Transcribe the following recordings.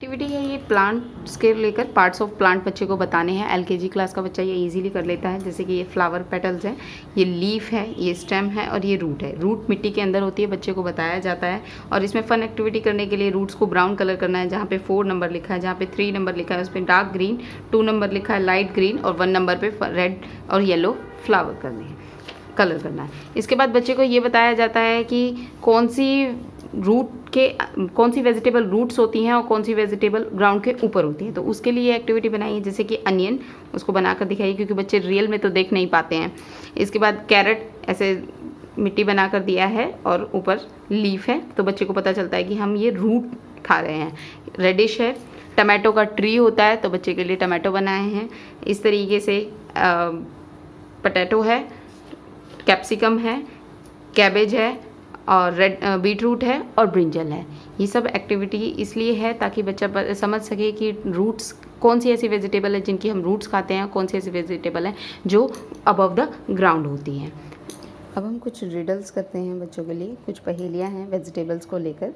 Activity है ये plants के लेकर पार्ट्स ऑफ प्लांट बच्चे को बताने हैं। एलकेजी क्लास का बच्चा ये इजीली कर लेता है। जैसे कि ये फ्लावर पेटल्स है, ये लीफ है, ये स्टेम है और ये रूट है। रूट मिट्टी के अंदर होती है, बच्चे को बताया जाता है। और इसमें फन एक्टिविटी करने के लिए रूट्स को ब्राउन कलर करना है। जहाँ पे 4 नंबर लिखा है, जहाँ पे 3 नंबर लिखा है उस पर डार्क ग्रीन, 2 नंबर लिखा है लाइट ग्रीन और 1 नंबर पे रेड और येलो फ्लावर करने हैं, कलर करना है। इसके बाद बच्चे को ये बताया जाता है कि कौन सी वेजिटेबल रूट्स होती हैं और कौन सी वेजिटेबल ग्राउंड के ऊपर होती हैं। तो उसके लिए एक्टिविटी बनाई है, जैसे कि अनियन, उसको बनाकर दिखाइए क्योंकि बच्चे रियल में तो देख नहीं पाते हैं। इसके बाद कैरेट, ऐसे मिट्टी बनाकर दिया है और ऊपर लीफ है, तो बच्चे को पता चलता है कि हम ये रूट खा रहे हैं। रेडिश है, टमाटो का ट्री होता है, तो बच्चे के लिए टमाटो बनाए हैं। इस तरीके से पोटैटो है, कैप्सिकम है, कैबेज है और बीटरूट है और ब्रिंजल है। ये सब एक्टिविटी इसलिए है ताकि बच्चा समझ सके कि रूट्स कौन सी ऐसी वेजिटेबल है जिनकी हम रूट्स खाते हैं, कौन सी ऐसी वेजिटेबल है जो अबव द ग्राउंड होती हैं। अब हम कुछ रिडल्स करते हैं बच्चों के लिए, कुछ पहेलियां हैं वेजिटेबल्स को लेकर।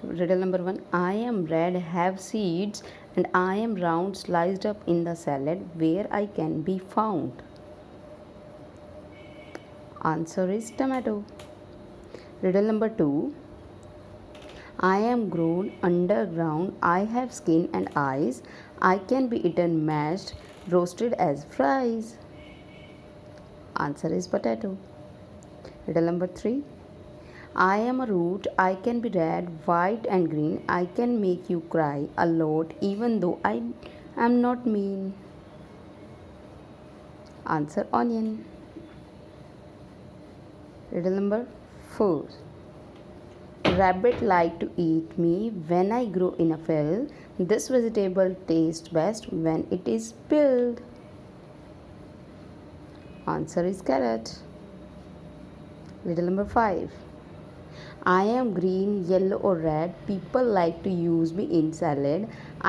Riddle number 1, I am red, have seeds and I am round, sliced up in the salad, where I can be found? Answer is tomato. Riddle number 2, I am grown underground, I have skin and eyes, I can be eaten mashed, roasted as fries. Answer is potato. Riddle number 3, I am a root, I can be red, white and green, I can make you cry a lot even though I am not mean. Answer onion. Riddle number 4, rabbit like to eat me when I grow in a field, this vegetable tastes best when it is peeled. Answer is carrot. Riddle number 5, I am green, yellow or red, people like to use me in salad,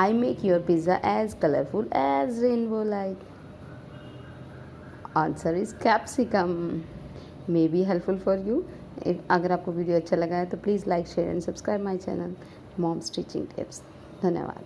I make your pizza as colorful as rainbow light. Answer is capsicum. May be helpful for you. अगर आपको video अच्छा लगा है तो please like, share and subscribe my channel moms teaching tips. धन्यवाद।